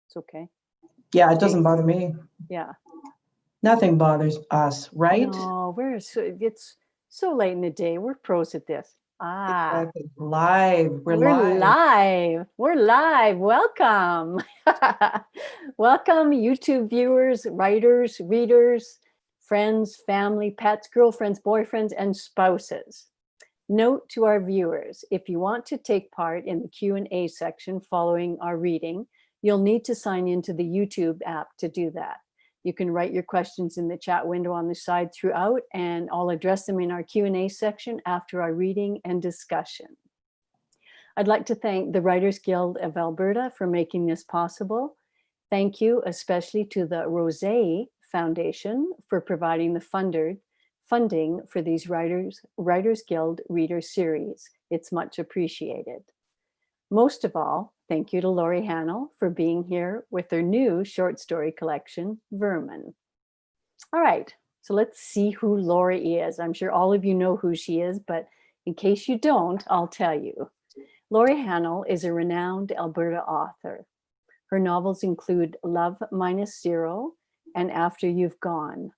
It's okay. Yeah, it doesn't bother me. Yeah. Nothing bothers us, right? No, it's so late in the day. We're pros at this. Exactly. Live. We're We're live. live. We're live. Welcome. Welcome, YouTube viewers, writers, readers, friends, family, pets, girlfriends, boyfriends, and spouses. Note to our viewers, if you want to take part in the Q&A section following our reading, you'll need to sign into the YouTube app to do that. You can write your questions in the chat window on the side throughout, and I'll address them in our Q&A section after our reading and discussion. I'd like to thank the Writers Guild of Alberta for making this possible. Thank you especially to the Rosé Foundation for providing the funding for these Writers Guild Reader Series. It's much appreciated. Most of all, thank you to Laurie Hahnel for being here with her new short story collection, Vermin. All right, so let's see who Laurie is. I'm sure all of you know who she is, but in case you don't, I'll tell you. Laurie Hahnel is a renowned Alberta author. Her novels include Love Minus Zero and After You've Gone.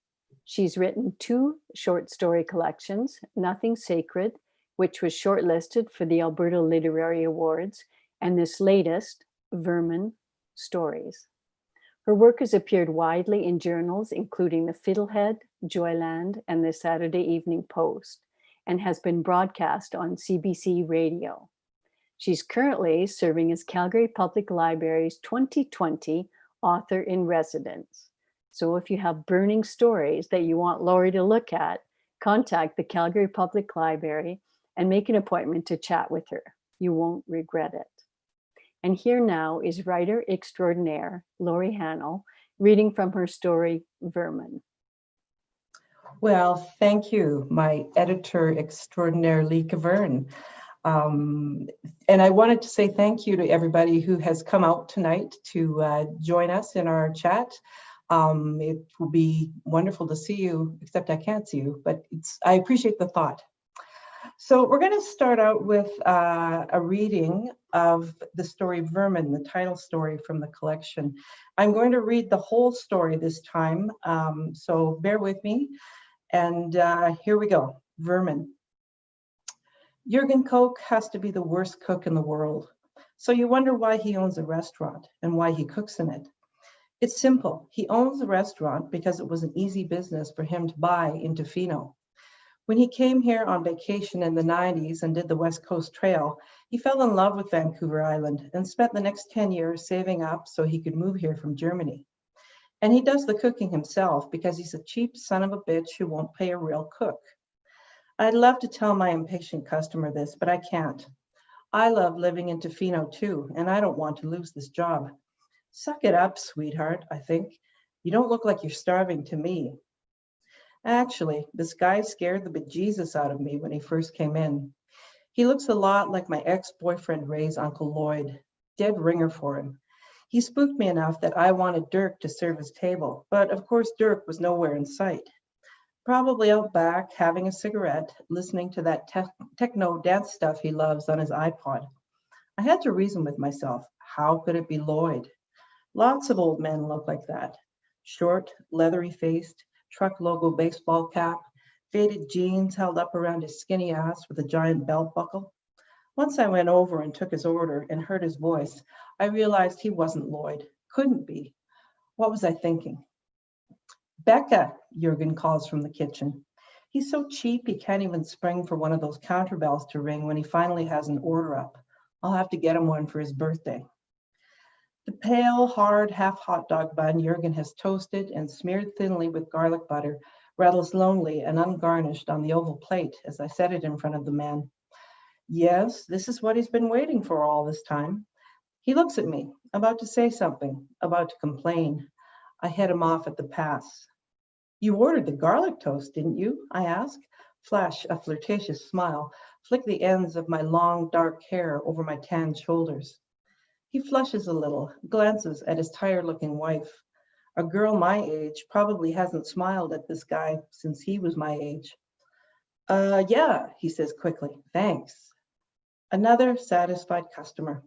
She's written 2 short story collections, Nothing Sacred, which was shortlisted for the Alberta Literary Awards, and this latest, Vermin Stories. Her work has appeared widely in journals, including the Fiddlehead, Joyland, and the Saturday Evening Post, and has been broadcast on CBC Radio. She's currently serving as Calgary Public Library's 2020 Author in Residence. So if you have burning stories that you want Laurie to look at, contact the Calgary Public Library and make an appointment to chat with her. You won't regret it. And here now is writer extraordinaire Laurie Hahnel reading from her story, Vermin. Well, thank you, my editor extraordinaire, Lee Kvern. And I wanted to say thank you to everybody who has come out tonight to join us in our chat. It will be wonderful to see you, except I can't see you, but I appreciate the thought. So we're going to start out with a reading of the story Vermin, the title story from the collection. I'm going to read the whole story this time, so bear with me. And here we go, Vermin. Jürgen Koch has to be the worst cook in the world. So you wonder why he owns a restaurant and why he cooks in it. It's simple. He owns the restaurant because it was an easy business for him to buy in Tofino. When he came here on vacation in the 90s and did the West Coast Trail, he fell in love with Vancouver Island and spent the next 10 years saving up so he could move here from Germany. And he does the cooking himself because he's a cheap son of a bitch who won't pay a real cook. I'd love to tell my impatient customer this, but I can't. I love living in Tofino too, and I don't want to lose this job. Suck it up, sweetheart, I think. You don't look like you're starving to me. Actually, this guy scared the bejesus out of me when he first came in. He looks a lot like my ex-boyfriend Ray's Uncle Lloyd. Dead ringer for him. He spooked me enough that I wanted Dirk to serve his table, but of course Dirk was nowhere in sight. Probably out back, having a cigarette, listening to that techno dance stuff he loves on his iPod. I had to reason with myself, how could it be Lloyd? Lots of old men look like that. Short, leathery-faced, truck logo baseball cap, faded jeans held up around his skinny ass with a giant belt buckle. Once I went over and took his order and heard his voice, I realized he wasn't Lloyd. Couldn't be. What was I thinking? Becca, Jürgen calls from the kitchen. He's so cheap he can't even spring for one of those counterbells to ring when he finally has an order up. I'll have to get him one for his birthday. The pale, hard, half-hot dog bun Jürgen has toasted and smeared thinly with garlic butter rattles lonely and ungarnished on the oval plate as I set it in front of the man. Yes, this is what he's been waiting for all this time. He looks at me, about to say something, about to complain. I head him off at the pass. You ordered the garlic toast, didn't you? I ask, flash a flirtatious smile, flick the ends of my long, dark hair over my tanned shoulders. He flushes a little, glances at his tired-looking wife. A girl my age probably hasn't smiled at this guy since he was my age. Yeah, he says quickly, thanks. Another satisfied customer.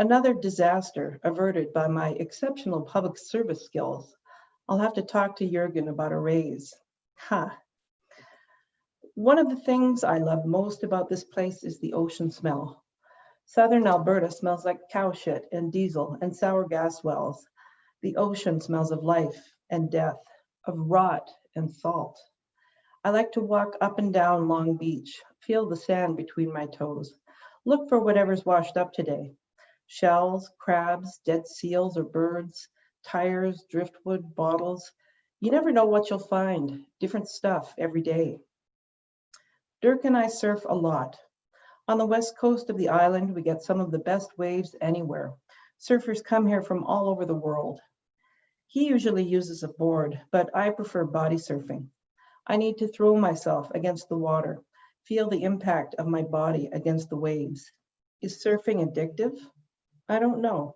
Another disaster averted by my exceptional public service skills. I'll have to talk to Jurgen about a raise. Ha. One of the things I love most about this place is the ocean smell. Southern Alberta smells like cow shit and diesel and sour gas wells. The ocean smells of life and death, of rot and salt. I like to walk up and down Long Beach, feel the sand between my toes, look for whatever's washed up today. Shells, crabs, dead seals or birds, tires, driftwood, bottles. You never know what you'll find, different stuff every day. Dirk and I surf a lot. On the west coast of the island, we get some of the best waves anywhere. Surfers come here from all over the world. He usually uses a board, but I prefer body surfing. I need to throw myself against the water, feel the impact of my body against the waves. Is surfing addictive? I don't know.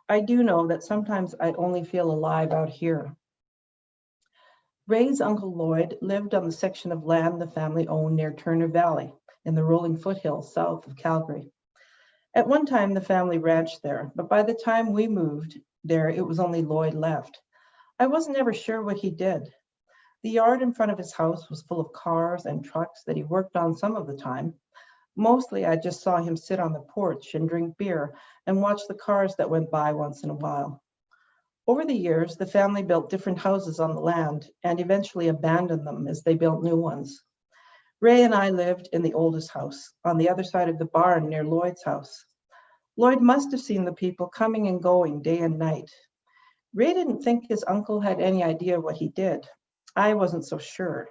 I do know that sometimes I only feel alive out here. Ray's uncle Lloyd lived on the section of land the family owned near Turner Valley in the rolling foothills south of Calgary. At one time, the family ranched there, but by the time we moved there, it was only Lloyd left. I wasn't ever sure what he did. The yard in front of his house was full of cars and trucks that he worked on some of the time. Mostly, I just saw him sit on the porch and drink beer and watch the cars that went by once in a while. Over the years, the family built different houses on the land and eventually abandoned them as they built new ones. Ray and I lived in the oldest house, on the other side of the barn near Lloyd's house. Lloyd must have seen the people coming and going day and night. Ray didn't think his uncle had any idea what he did. I wasn't so sure.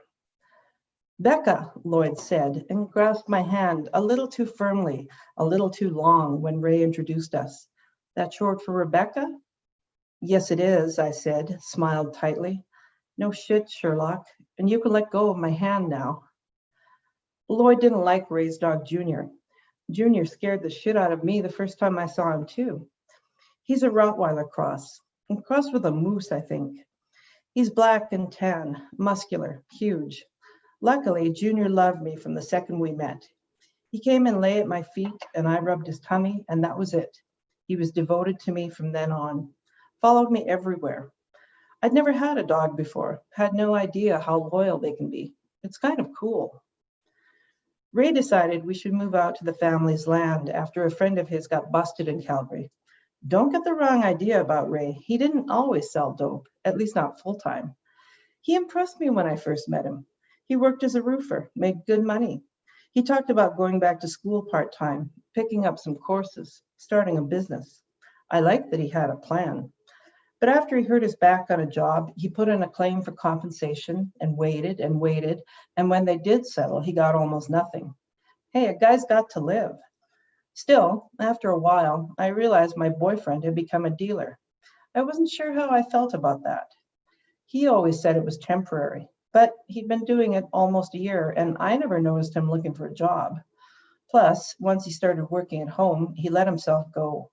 Becca, Lloyd said, and grasped my hand a little too firmly, a little too long when Ray introduced us. That short for Rebecca? Yes, it is, I said, smiled tightly. No shit, Sherlock, and you can let go of my hand now. Lloyd didn't like Ray's dog, Junior. Junior scared the shit out of me the first time I saw him, too. He's a Rottweiler cross, and crossed with a moose, I think. He's black and tan, muscular, huge. Luckily, Junior loved me from the second we met. He came and lay at my feet, and I rubbed his tummy, and that was it. He was devoted to me from then on. Followed me everywhere. I'd never had a dog before, had no idea how loyal they can be. It's kind of cool. Ray decided we should move out to the family's land after a friend of his got busted in Calgary. Don't get the wrong idea about Ray. He didn't always sell dope, at least not full-time. He impressed me when I first met him. He worked as a roofer, made good money. He talked about going back to school part-time, picking up some courses, starting a business. I liked that he had a plan. But after he hurt his back on a job, he put in a claim for compensation and waited, and when they did settle, he got almost nothing. Hey, a guy's got to live. Still, after a while, I realized my boyfriend had become a dealer. I wasn't sure how I felt about that. He always said it was temporary, but he'd been doing it almost a year, and I never noticed him looking for a job. Plus, once he started working at home, he let himself go.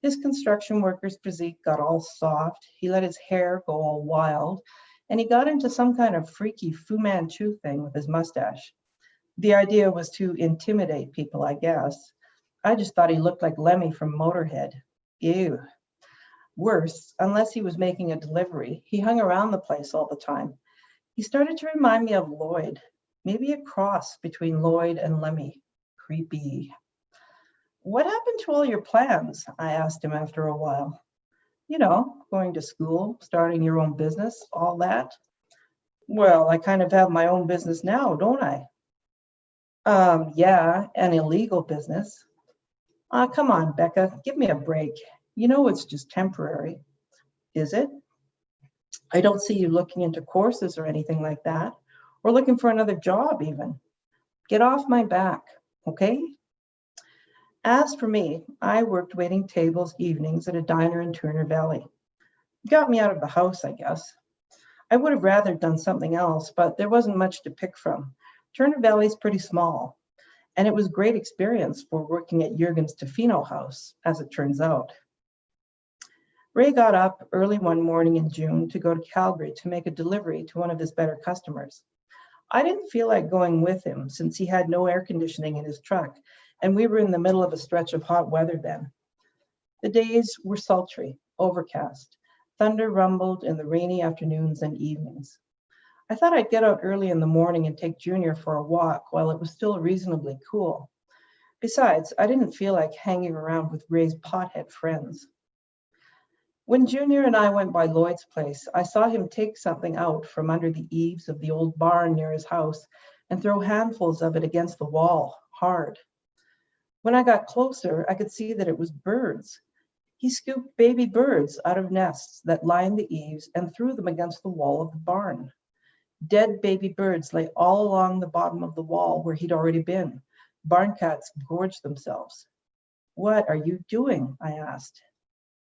His construction worker's physique got all soft, he let his hair go all wild, and he got into some kind of freaky Fu Manchu thing with his mustache. The idea was to intimidate people, I guess. I just thought he looked like Lemmy from Motorhead. Ew. Worse, unless he was making a delivery, he hung around the place all the time. He started to remind me of Lloyd, maybe a cross between Lloyd and Lemmy. Creepy. What happened to all your plans? I asked him after a while. You know, going to school, starting your own business, all that. Well, I kind of have my own business now, don't I? Yeah, an illegal business. Come on, Becca, give me a break. You know it's just temporary. Is it? I don't see you looking into courses or anything like that, or looking for another job even. Get off my back, okay? As for me, I worked waiting tables evenings at a diner in Turner Valley. Got me out of the house, I guess. I would have rather done something else, but there wasn't much to pick from. Turner Valley's pretty small, and it was a great experience for working at Jurgen's Tofino house, as it turns out. Ray got up early one morning in June to go to Calgary to make a delivery to one of his better customers. I didn't feel like going with him since he had no air conditioning in his truck, and we were in the middle of a stretch of hot weather then. The days were sultry, overcast. Thunder rumbled in the rainy afternoons and evenings. I thought I'd get out early in the morning and take Junior for a walk while it was still reasonably cool. Besides, I didn't feel like hanging around with Ray's pothead friends. When Junior and I went by Lloyd's place, I saw him take something out from under the eaves of the old barn near his house and throw handfuls of it against the wall, hard. When I got closer, I could see that it was birds. He scooped baby birds out of nests that lined the eaves and threw them against the wall of the barn. Dead baby birds lay all along the bottom of the wall where he'd already been. Barn cats gorged themselves. "What are you doing?" I asked.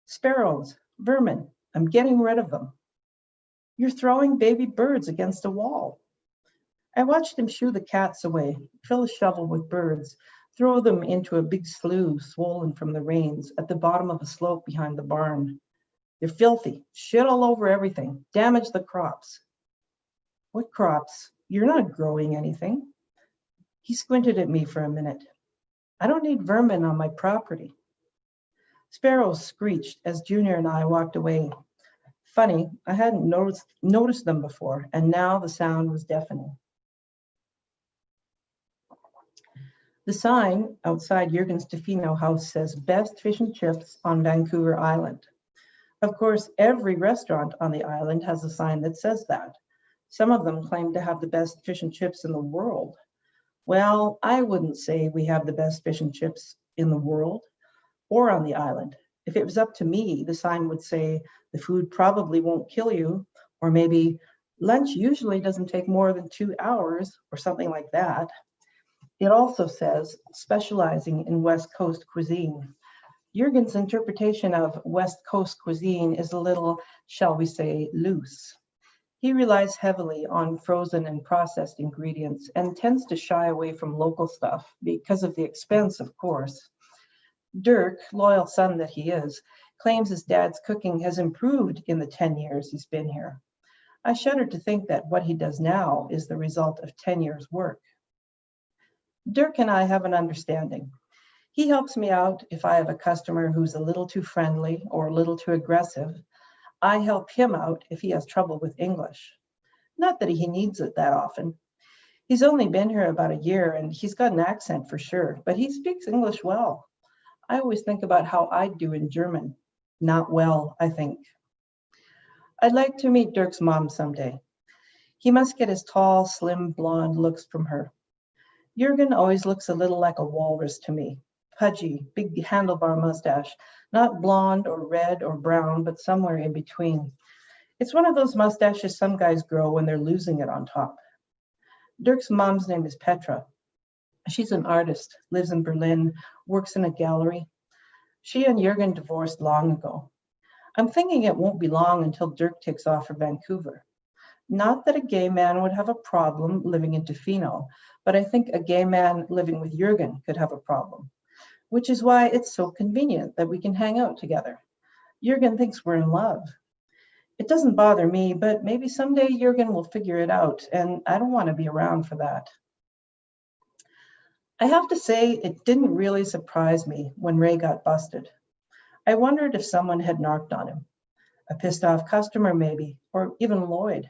"Sparrows, vermin. I'm getting rid of them." "You're throwing baby birds against a wall." I watched him shoo the cats away, fill a shovel with birds, throw them into a big slough swollen from the rains at the bottom of a slope behind the barn. "They're filthy, shit all over everything, damage the crops." "What crops? You're not growing anything." He squinted at me for a minute. "I don't need vermin on my property." Sparrows screeched as Junior and I walked away. Funny, I hadn't noticed them before, and now the sound was deafening. The sign outside Jürgen's Tofino house says "Best Fish and Chips on Vancouver Island." Of course, every restaurant on the island has a sign that says that. Some of them claim to have the best fish and chips in the world. Well, I wouldn't say we have the best fish and chips in the world or on the island. If it was up to me, the sign would say the food probably won't kill you, or maybe lunch usually doesn't take more than 2 hours, or something like that. It also says specializing in West Coast cuisine. Jürgen's interpretation of West Coast cuisine is a little, shall we say, loose. He relies heavily on frozen and processed ingredients and tends to shy away from local stuff because of the expense, of course. Dirk, loyal son that he is, claims his dad's cooking has improved in the 10 years he's been here. I shudder to think that what he does now is the result of 10 years' work. Dirk and I have an understanding. He helps me out if I have a customer who's a little too friendly or a little too aggressive. I help him out if he has trouble with English. Not that he needs it that often. He's only been here about a year and he's got an accent for sure, but he speaks English well. I always think about how I'd do in German. Not well, I think. I'd like to meet Dirk's mom someday. He must get his tall, slim, blonde looks from her. Jürgen always looks a little like a walrus to me. Pudgy, big handlebar mustache, not blonde or red or brown, but somewhere in between. It's one of those mustaches some guys grow when they're losing it on top. Dirk's mom's name is Petra. She's an artist, lives in Berlin, works in a gallery. She and Jürgen divorced long ago. I'm thinking it won't be long until Dirk takes off for Vancouver. Not that a gay man would have a problem living in Tofino, but I think a gay man living with Jürgen could have a problem, which is why it's so convenient that we can hang out together. Jürgen thinks we're in love. It doesn't bother me, but maybe someday Jürgen will figure it out, and I don't want to be around for that. I have to say, it didn't really surprise me when Ray got busted. I wondered if someone had narked on him. A pissed off customer maybe, or even Lloyd.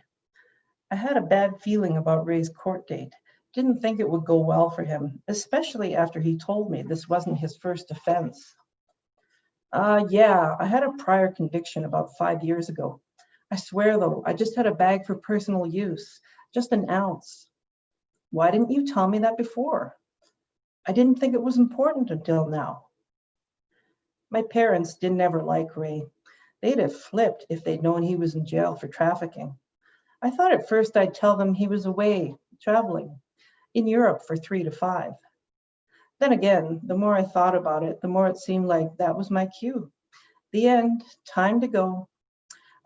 I had a bad feeling about Ray's court date. Didn't think it would go well for him, especially after he told me this wasn't his first offense. Yeah, I had a prior conviction about 5 years ago. I swear though, I just had a bag for personal use, just an ounce. Why didn't you tell me that before? I didn't think it was important until now. My parents didn't ever like Ray. They'd have flipped if they'd known he was in jail for trafficking. I thought at first I'd tell them he was away, traveling, in Europe for 3 to 5. Then again, the more I thought about it, the more it seemed like that was my cue. The end, time to go.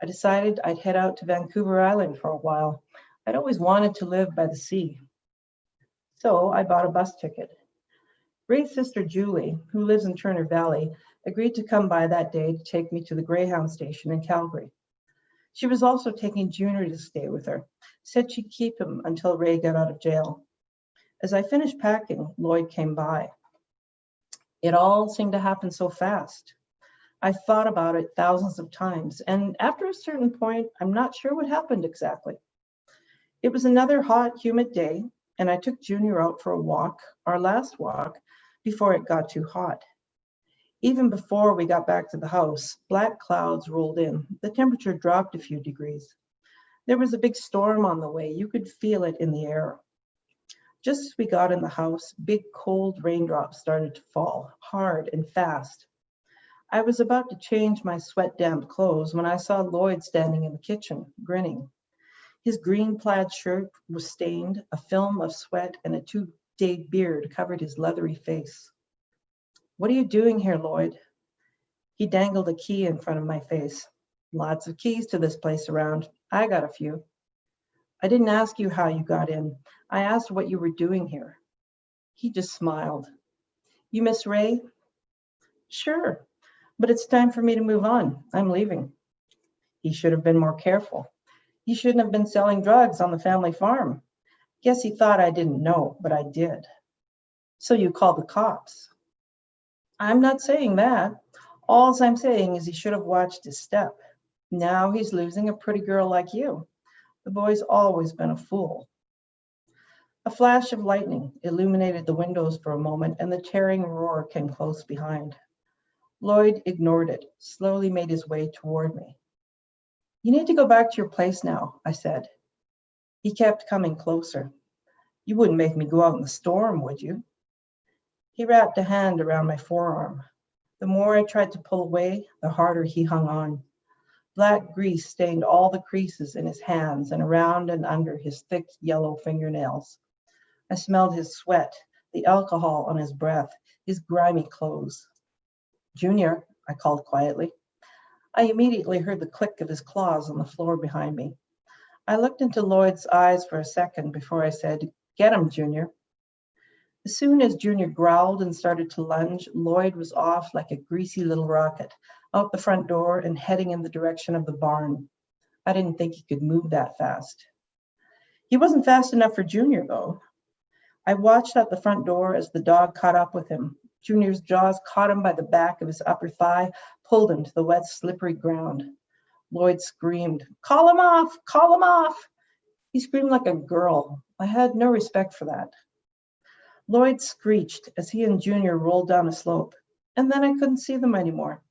I decided I'd head out to Vancouver Island for a while. I'd always wanted to live by the sea. So I bought a bus ticket. Ray's sister Julie, who lives in Turner Valley, agreed to come by that day to take me to the Greyhound station in Calgary. She was also taking Junior to stay with her, said she'd keep him until Ray got out of jail. As I finished packing, Lloyd came by. It all seemed to happen so fast. I thought about it thousands of times, and after a certain point, I'm not sure what happened exactly. It was another hot, humid day, and I took Junior out for a walk, our last walk, before it got too hot. Even before we got back to the house, black clouds rolled in. The temperature dropped a few degrees. There was a big storm on the way. You could feel it in the air. Just as we got in the house, big cold raindrops started to fall, hard and fast. I was about to change my sweat-damp clothes when I saw Lloyd standing in the kitchen, grinning. His green plaid shirt was stained, a film of sweat and a two-day beard covered his leathery face. "What are you doing here, Lloyd?" He dangled a key in front of my face. "Lots of keys to this place around. I got a few." "I didn't ask you how you got in. I asked what you were doing here." He just smiled. "You miss Ray?" "Sure, but it's time for me to move on. I'm leaving." He should have been more careful. He shouldn't have been selling drugs on the family farm. Guess he thought I didn't know, but I did. "So you called the cops?" "I'm not saying that. All I'm saying is he should have watched his step. Now he's losing a pretty girl like you. The boy's always been a fool." A flash of lightning illuminated the windows for a moment, and the tearing roar came close behind. Lloyd ignored it, slowly made his way toward me. "You need to go back to your place now," I said. He kept coming closer. "You wouldn't make me go out in the storm, would you?" He wrapped a hand around my forearm. The more I tried to pull away, the harder he hung on. Black grease stained all the creases in his hands and around and under his thick yellow fingernails. I smelled his sweat, the alcohol on his breath, his grimy clothes. "Junior," I called quietly. I immediately heard the click of his claws on the floor behind me. I looked into Lloyd's eyes for a second before I said, "Get him, Junior." As soon as Junior growled and started to lunge, Lloyd was off like a greasy little rocket, out the front door and heading in the direction of the barn. I didn't think he could move that fast. He wasn't fast enough for Junior, though. I watched at the front door as the dog caught up with him. Junior's jaws caught him by the back of his upper thigh, pulled him to the wet, slippery ground. Lloyd screamed, "Call him off! Call him off!" He screamed like a girl. I had no respect for that. Lloyd screeched as he and Junior rolled down a slope, and then I couldn't see them anymore.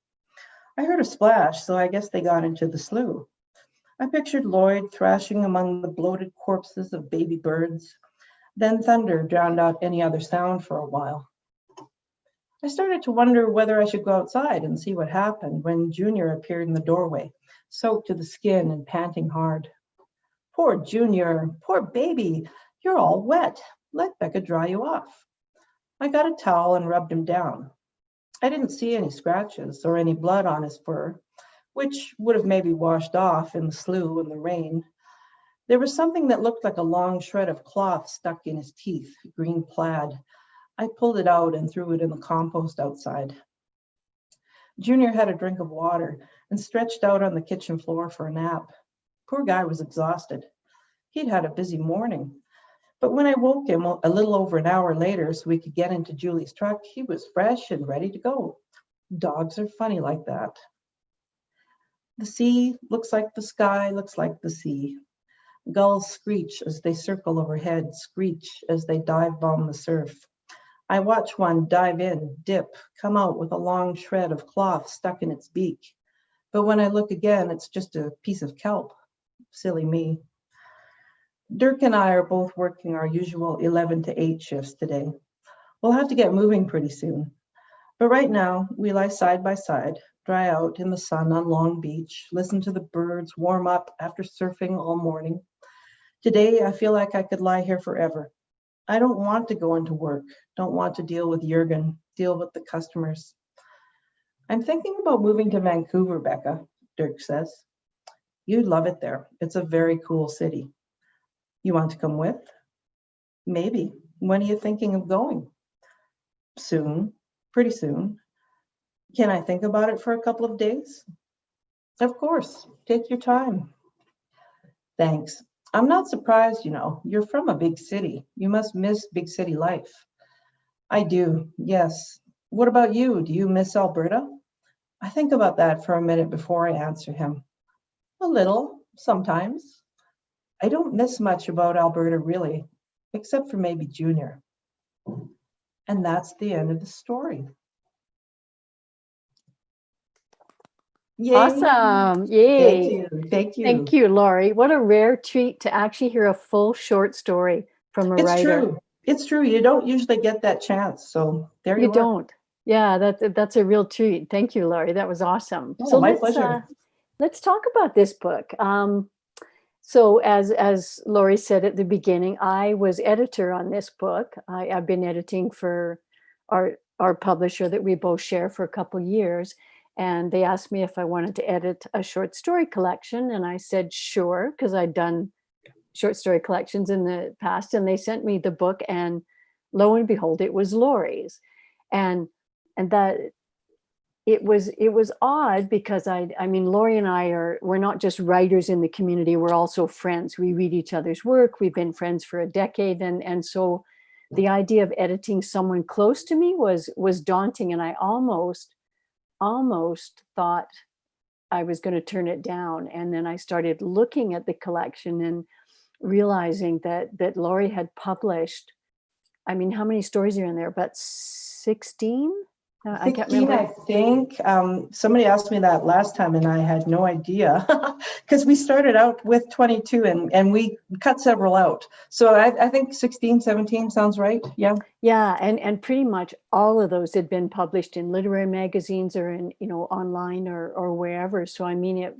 I heard a splash, so I guess they got into the slough. I pictured Lloyd thrashing among the bloated corpses of baby birds. Then thunder drowned out any other sound for a while. I started to wonder whether I should go outside and see what happened when Junior appeared in the doorway, soaked to the skin and panting hard. "Poor Junior, poor baby, you're all wet. Let Becca dry you off." I got a towel and rubbed him down. I didn't see any scratches or any blood on his fur, which would have maybe washed off in the slough and the rain. There was something that looked like a long shred of cloth stuck in his teeth, green plaid. I pulled it out and threw it in the compost outside. Junior had a drink of water and stretched out on the kitchen floor for a nap. Poor guy was exhausted. He'd had a busy morning. But when I woke him a little over an hour later so we could get into Julie's truck, he was fresh and ready to go. Dogs are funny like that. The sea looks like the sky, looks like the sea. Gulls screech as they circle overhead, screech as they dive bomb the surf. I watch one dive in, dip, come out with a long shred of cloth stuck in its beak. But when I look again, it's just a piece of kelp. Silly me. Dirk and I are both working our usual 11 to 8 shifts today. We'll have to get moving pretty soon. But right now, we lie side by side, dry out in the sun on Long Beach, listen to the birds warm up after surfing all morning. Today, I feel like I could lie here forever. I don't want to go into work, don't want to deal with Jurgen, deal with the customers. "I'm thinking about moving to Vancouver, Becca," Dirk says. "You'd love it there. It's a very cool city." "You want to come with?" "Maybe. When are you thinking of going?" "Soon, pretty soon." "Can I think about it for a couple of days?" "Of course. Take your time." "Thanks. I'm not surprised, you know. You're from a big city. You must miss big city life." "I do, yes. What about you? Do you miss Alberta?" I think about that for a minute before I answer him. A little, sometimes. I don't miss much about Alberta, really, except for maybe Junior. And that's the end of the story. Yay. Awesome. Yay. Thank you. Thank you. Thank you, Laurie. What a rare treat to actually hear a full short story from a It's writer. true. It's true. You don't usually get that chance. So there you are. don't. Yeah, that's a real treat. Thank you, Laurie. That was awesome. Oh, So my pleasure. Let's talk about this book. So as Laurie said at the beginning, I was editor on this book. I've been editing for our publisher that we both share for a couple years. And they asked me if I wanted to edit a short story collection. And I said, sure, because I'd done short story collections in the past. And they sent me the book, and lo and behold, it was Laurie's. And that it was odd because I mean, Laurie and we're not just writers in the community, we're also friends. We read each other's work. We've been friends for a decade. And so the idea of editing someone close to me was daunting. And I almost thought I was going to turn it down. And then I started looking at the collection and realizing that Laurie had published, I mean, how many stories are in there? About 16? I can't 16, remember. I think. Somebody asked me that last time and I had no idea because we started out with 22 and we cut several out. So I think 16, 17 sounds right. Yeah. Yeah, and pretty much all of those had been published in literary magazines or in, online or wherever. So I mean,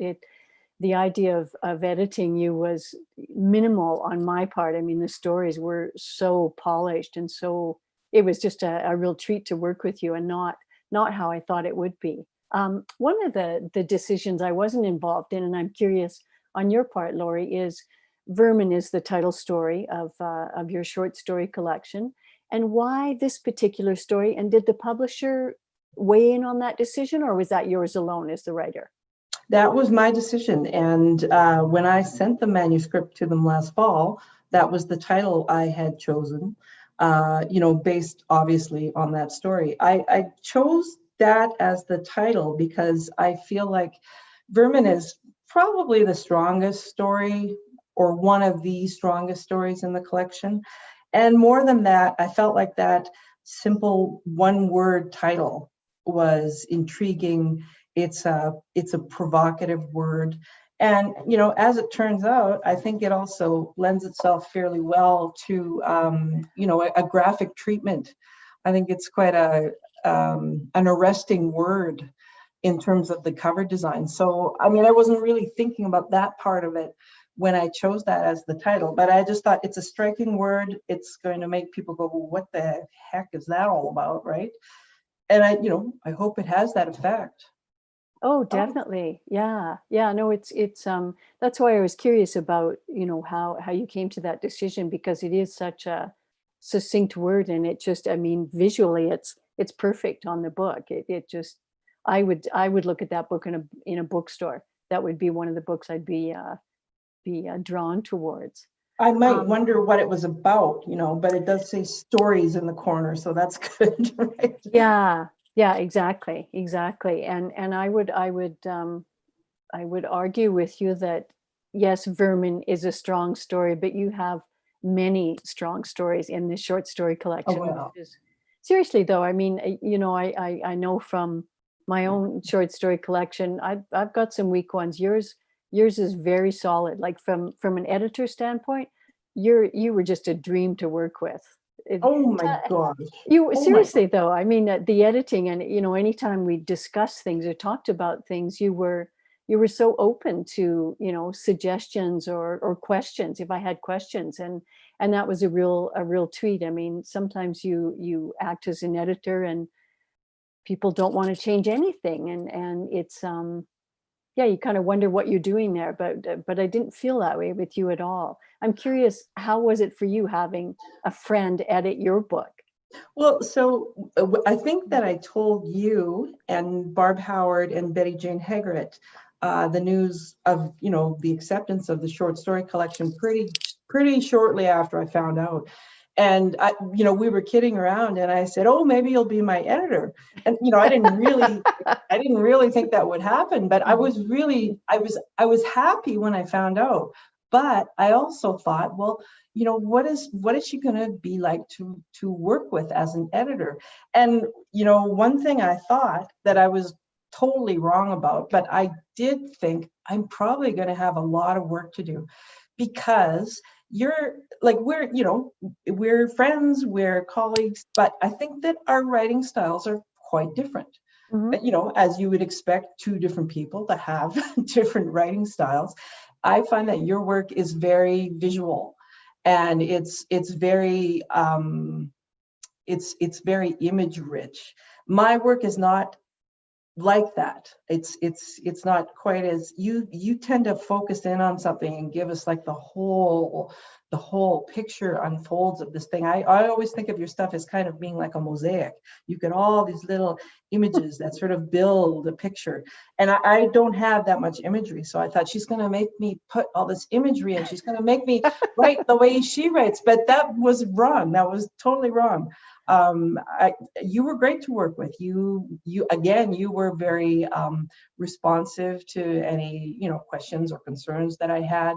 the idea of editing you was minimal on my part. I mean, the stories were so polished, and so it was just a real treat to work with you, and not how I thought it would be. One of the decisions I wasn't involved in, and I'm curious on your part, Laurie, is Vermin is the title story of your short story collection. And why this particular story? And did the publisher weigh in on that decision, or was that yours alone as the writer? That was my decision. And when I sent the manuscript to them last fall, that was the title I had chosen, based obviously on that story. I chose that as the title because I feel like Vermin is probably the strongest story, or one of the strongest stories in the collection. And more than that, I felt like that simple one-word title was intriguing. It's a provocative word. And, as it turns out, I think it also lends itself fairly well to, a graphic treatment. I think it's quite an arresting word in terms of the cover design. So, I mean, I wasn't really thinking about that part of it when I chose that as the title, but I just thought it's a striking word. It's going to make people go, well, what the heck is that all about, right? And I hope it has that effect. Oh, definitely. Yeah. Yeah. No, it's that's why I was curious about, how you came to that decision, because it is such a succinct word, and it just, I mean, visually it's perfect on the book. It just, I would look at that book in a bookstore. That would be one of the books I'd be drawn towards. I might wonder what it was about, but it does say stories in the corner, so that's good, right? Yeah, exactly. And I would argue with you that yes, Vermin is a strong story, but you have many strong stories in this short story collection. Oh, wow. Seriously though, I mean, I know from my own short story collection, I've got some weak ones. Yours is very solid. Like from an editor standpoint, you were just a dream to work with. Oh my gosh. You Oh seriously though, I mean, the editing, and anytime we discuss things or talked about things, you were so open to, suggestions or questions if I had questions, and that was a real treat. I mean, sometimes you act as an editor and people don't want to change anything, and it's yeah, you kind of wonder what you're doing there, but I didn't feel that way with you at all. I'm curious, how was it for you having a friend edit your book? Well, so I think that I told you and Barb Howard and Betty Jane Hegarett the news of, the acceptance of the short story collection pretty shortly after I found out. And we were kidding around, and I said, "Oh, maybe you'll be my editor." And I didn't really think that would happen, but I was happy when I found out. But I also thought, well, what is she going to be like to work with as an editor? And one thing I thought that I was totally wrong about, but I did think I'm probably going to have a lot of work to do, because we're friends, we're colleagues, but I think that our writing styles are quite different. Mhm. But, as you would expect two different people to have different writing styles, I find that your work is very visual, and it's very it's very image rich. My work is not like that. It's not quite as you tend to focus in on something and give us like the whole picture unfolds of this thing. I always think of your stuff as kind of being like a mosaic. You get all these little images that sort of build a picture, and I don't have that much imagery, so I thought she's going to make me put all this imagery and she's going to make me write the way she writes, but that was wrong. That was totally wrong. You were great to work with. You were very responsive to any questions or concerns that I had,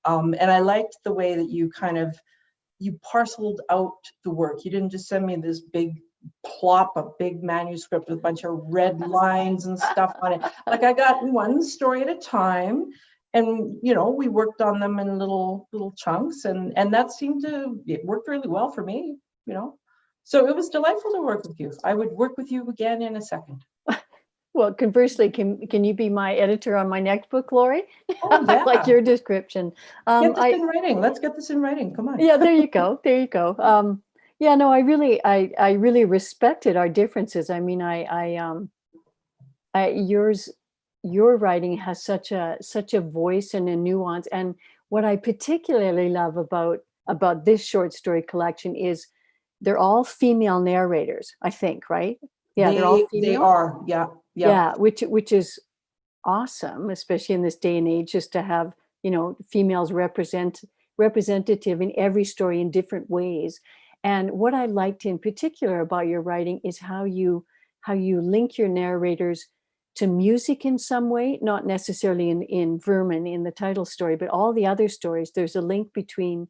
and I liked the way that you parceled out the work. You didn't just send me this big plop of big manuscript with a bunch of red lines and stuff on it. Like, I got one story at a time, and we worked on them in little chunks, and that it worked really well for me. So it was delightful to work with you. I would work with you again in a second. Well, conversely, can you be my editor on my next book, Laurie? Oh, yeah. I like your description. Get this in writing. Let's get this in writing. Come on. Yeah, there you go. There you go. Yeah, no, I really respected our differences. I mean, your writing has such a voice and a nuance. And what I particularly love about this short story collection is they're all female narrators, I think, right? Yeah, they're all female. They are. Yeah. Yeah, which is awesome, especially in this day and age, just to have, females representative in every story in different ways. And what I liked in particular about your writing is how you link your narrators to music in some way, not necessarily in Vermin, in the title story, but all the other stories. There's a link between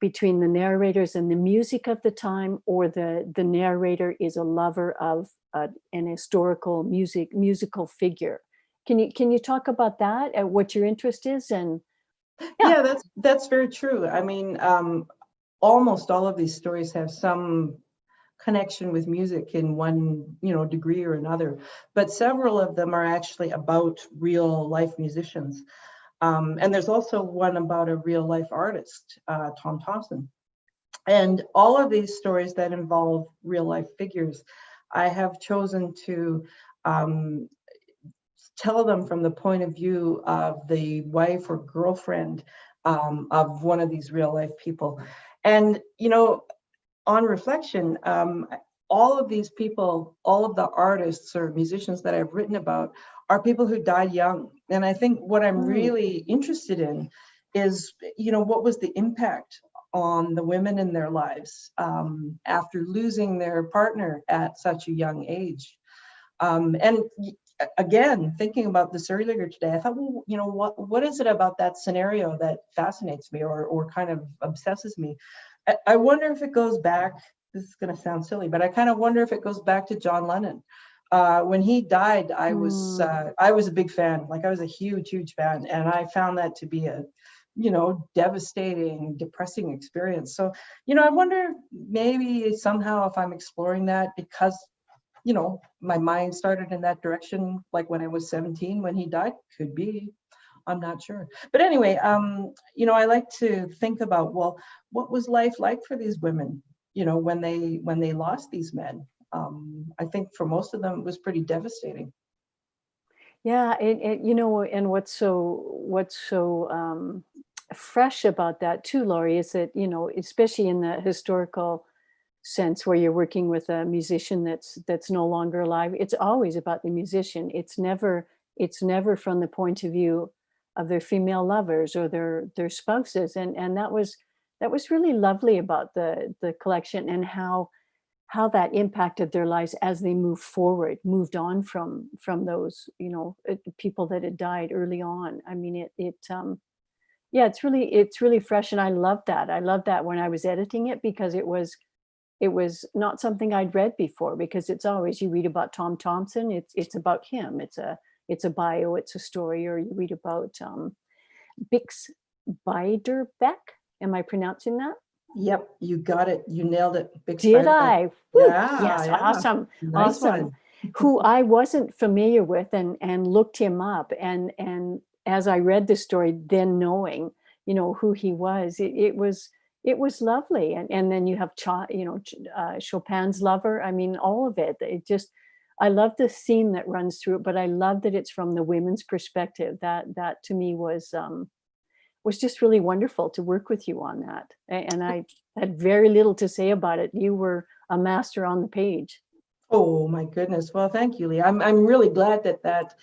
the narrators and the music of the time, or the narrator is a lover of an historical musical figure. Can you talk about that, what your interest is? And yeah, that's very true. I mean, almost all of these stories have some connection with music in one degree or another, but several of them are actually about real life musicians. And there's also one about a real life artist, Tom Thompson. And all of these stories that involve real life figures, I have chosen to tell them from the point of view of the wife or girlfriend of one of these real life people. And, on reflection, all of these people, all of the artists or musicians that I've written about are people who died young. And I think what I'm really interested in is, what was the impact on the women in their lives after losing their partner at such a young age. And again, thinking about this earlier today, I thought, well, what is it about that scenario that fascinates me or kind of obsesses me? I wonder if it goes back, this is going to sound silly, but I kind of wonder if it goes back to John Lennon. When he died, I was a big fan. Like, I was a huge fan, and I found that to be a devastating, depressing experience. So, I wonder maybe somehow if I'm exploring that because, my mind started in that direction, like when I was 17, when he died. Could be, I'm not sure. But anyway, I like to think about, well, what was life like for these women, when they lost these men? I think for most of them, it was pretty devastating. yeah, and what's so fresh about that too, Laurie, is that, especially in the historical sense where you're working with a musician that's no longer alive, it's always about the musician. It's never from the point of view of their female lovers or their spouses. And that was really lovely about the collection, and how that impacted their lives as they moved on from those, people that had died early on. I mean, yeah, it's really fresh, and I love that. I love that when I was editing it, because it was not something I'd read before, because it's always, you read about Tom Thompson, it's about him. It's a bio, it's a story. Or you read about Bix Beiderbecke. Am I pronouncing that? Yep, you got it. You nailed it. Big Did spider bite. I? Woo! Yeah, Yes, yeah. awesome, Nice awesome. one. Who I wasn't familiar with, and looked him up, and as I read the story, then knowing, who he was, it was lovely. And then you have Chopin's lover. I mean, all of it. I love the theme that runs through it, but I love that it's from the women's perspective. That to me was just really wonderful to work with you on that. And I had very little to say about it. You were a master on the page. Oh my goodness. Well, thank you, Lee. I'm really glad that that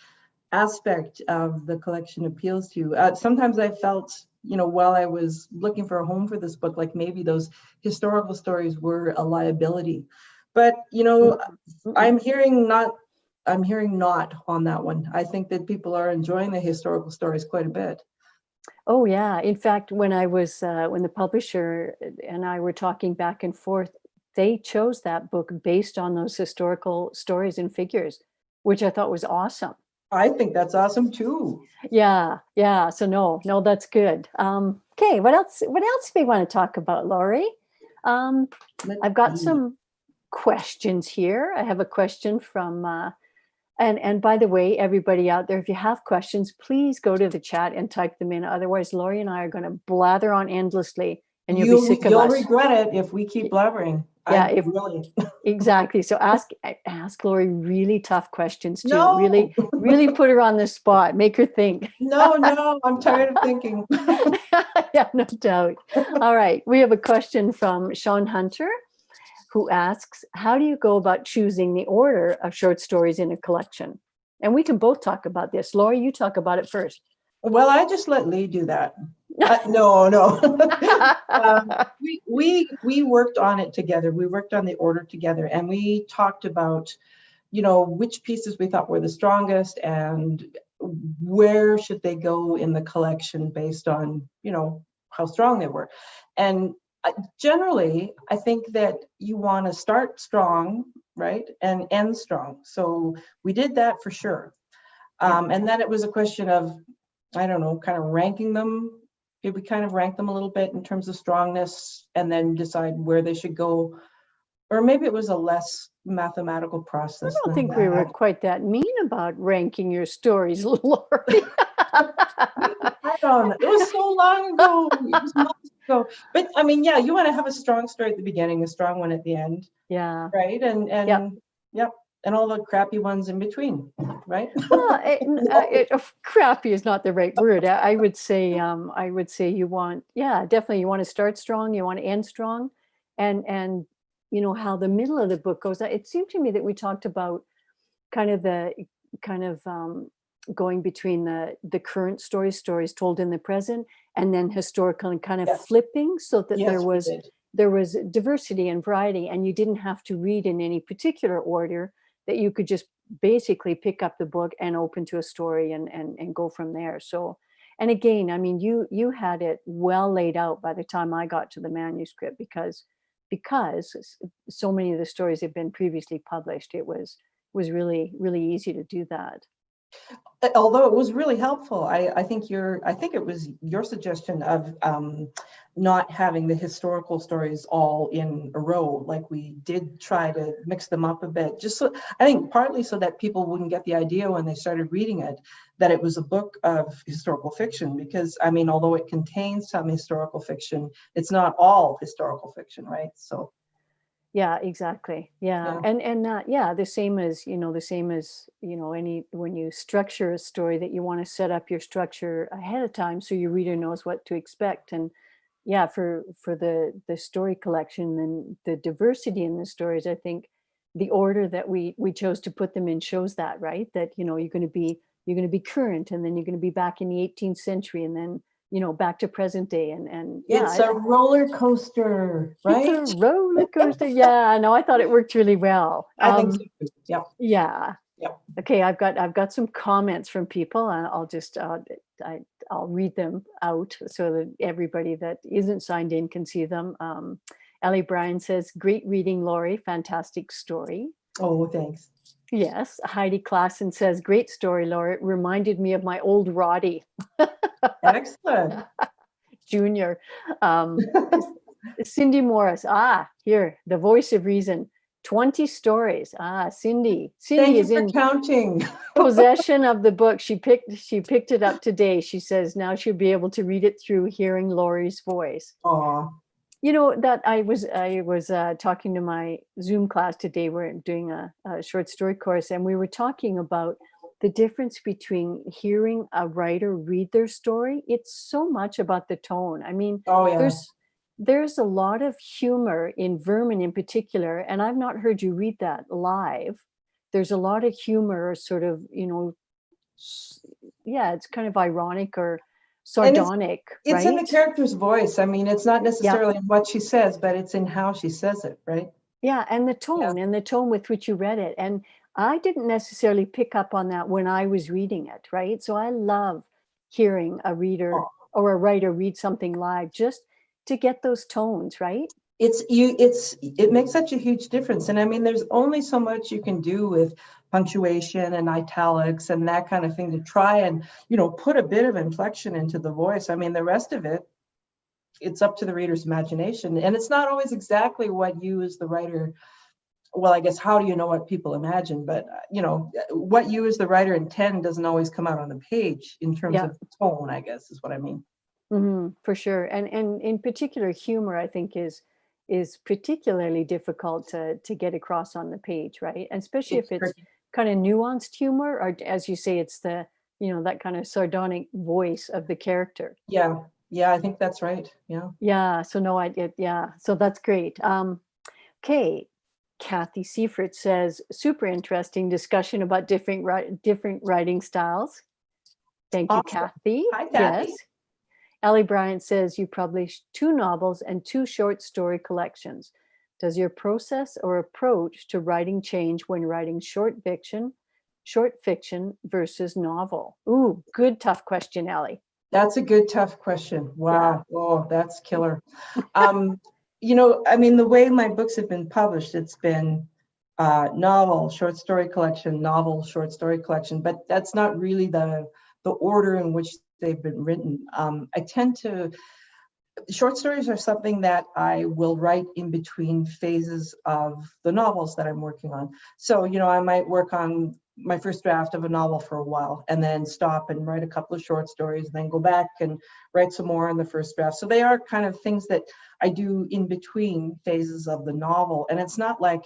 aspect of the collection appeals to you. Sometimes I felt, while I was looking for a home for this book, like maybe those historical stories were a liability. But, Mm-mm. I'm hearing not. I'm hearing not on that one. I think that people are enjoying the historical stories quite a bit. Oh yeah. In fact, when the publisher and I were talking back and forth, they chose that book based on those historical stories and figures, which I thought was awesome. I think that's awesome too. Yeah, yeah. So no, no, that's good. Okay, what else? What else do we want to talk about, Laurie? Um, Let's I've got see. some questions here. I have a question from and by the way, everybody out there, if you have questions, please go to the chat and type them in. Otherwise, Laurie and I are going to blather on endlessly, and you'll be sick of You'll us. regret it if we keep blabbering. Yeah, I if really. exactly. So ask Laurie really tough questions too. No, Really put her on the spot. Make her think. no, I'm tired of thinking. Yeah, no doubt. All right. We have a question from Sean Hunter, who asks, how do you go about choosing the order of short stories in a collection? And we can both talk about this. Laurie, you talk about it first. Well, I just let Lee do that. No. We worked on it together. We worked on the order together, and we talked about, which pieces we thought were the strongest and where should they go in the collection based on, how strong they were. And generally, I think that you want to start strong, right, and end strong. So we did that for sure. And then it was a question of, I don't know, kind of ranking them. Did we kind of rank them a little bit in terms of strongness and then decide where they should go? Or maybe it was a less mathematical I process don't than think we were that. quite that mean about ranking your stories, Laurie. I don't know. It was so long ago. It was months ago. But I mean, yeah, you want to have a strong story at the beginning, a strong one at the end, Yeah. right? And Yep. yep, and all the crappy ones in between, right? Well, crappy is not the right word. I would say you want, yeah, definitely you want to start strong, you want to end strong, and how the middle of the book goes. It seemed to me that we talked about kind of the kind of going between the current stories told in the present, and then historical, and kind of Yes, flipping, so that there yes, we was did. there was diversity and variety, and you didn't have to read in any particular order, that you could just basically pick up the book and open to a story, and go from there. So, and again, I mean, you had it well laid out by the time I got to the manuscript, because so many of the stories had been previously published. It was really, really easy to do that. Although it was really helpful, I think it was your suggestion of not having the historical stories all in a row. Like, we did try to mix them up a bit, just so, I think partly so that people wouldn't get the idea when they started reading it that it was a book of historical fiction, because I mean, although it contains some historical fiction, it's not all historical fiction, right? So Yeah, exactly. Yeah. yeah. And any, when you structure a story, that you want to set up your structure ahead of time so your reader knows what to expect. And yeah, for the story collection and the diversity in the stories, I think the order that we chose to put them in shows that, right? That you're going to be current, and then you're going to be back in the 18th century, and then back to present day. And It's a roller coaster, it's a right? roller coaster. Yeah, no, I thought it worked really well. I think so too. Yep. Yeah. Yep. Okay, I've got some comments from people, and I'll read them out so that everybody that isn't signed in can see them. Ellie Bryan says, "Great reading, Laurie. Fantastic story." Oh, thanks. Yes. Heidi Klassen says, "Great story, Laurie. It reminded me of my old Roddy Excellent. Junior." Um, Cindy Morris. Here, the voice of reason. 20 stories. Cindy. Thank Cindy you is for in counting. possession of the book. She picked it up today. She says now she'll be able to read it through hearing Laurie's voice. Aw. That I was talking to my Zoom class today. We're doing a short story course, and we were talking about the difference between hearing a writer read their story. It's so much about the tone. I mean, Oh, yeah. there's a lot of humor in Vermin in particular, and I've not heard you read that live. There's a lot of humor, sort of, it's kind of ironic or And sardonic, it's in the right? character's voice. I mean, it's not Yeah. necessarily in what she says, but it's in how she says it, right? Yeah, and the tone with which you read it. And I didn't necessarily pick up on that when I was reading it, right? So I love hearing a reader Oh, or a writer read something live just to get those tones, right? it makes such a huge difference. And I mean, there's only so much you can do with punctuation and italics and that kind of thing to try and, put a bit of inflection into the voice. I mean, the rest of it, it's up to the reader's imagination. And it's not always exactly what you as the writer, well, I guess, how do you know what people imagine? But, what you as the writer intend doesn't always come out on the page in terms Yeah. of tone, I guess, is what I mean. For sure. And in particular, humor, I think, is particularly difficult to get across on the page, right? And especially It's if it's tricky. kind of nuanced humor, or as you say, it's that kind of sardonic voice of the character. Yeah. Yeah, I think that's right. Yeah. Yeah. So no, so that's great. Okay. Kathy Seifert says, super interesting discussion about different writing styles. Thank you, Awesome. Kathy. Hi, Kathy. Yes. Ellie Bryant says, you published 2 novels and 2 short story collections. Does your process or approach to writing change when writing short fiction versus novel? Ooh, good, tough question, Ellie. That's a good, tough question. Wow. Yeah. Oh, that's killer. I mean, the way my books have been published, it's been novel, short story collection, novel, short story collection, but that's not really the order in which they've been written. Short stories are something that I will write in between phases of the novels that I'm working on. So, I might work on my first draft of a novel for a while and then stop and write a couple of short stories, and then go back and write some more on the first draft. So they are kind of things that I do in between phases of the novel. And it's not like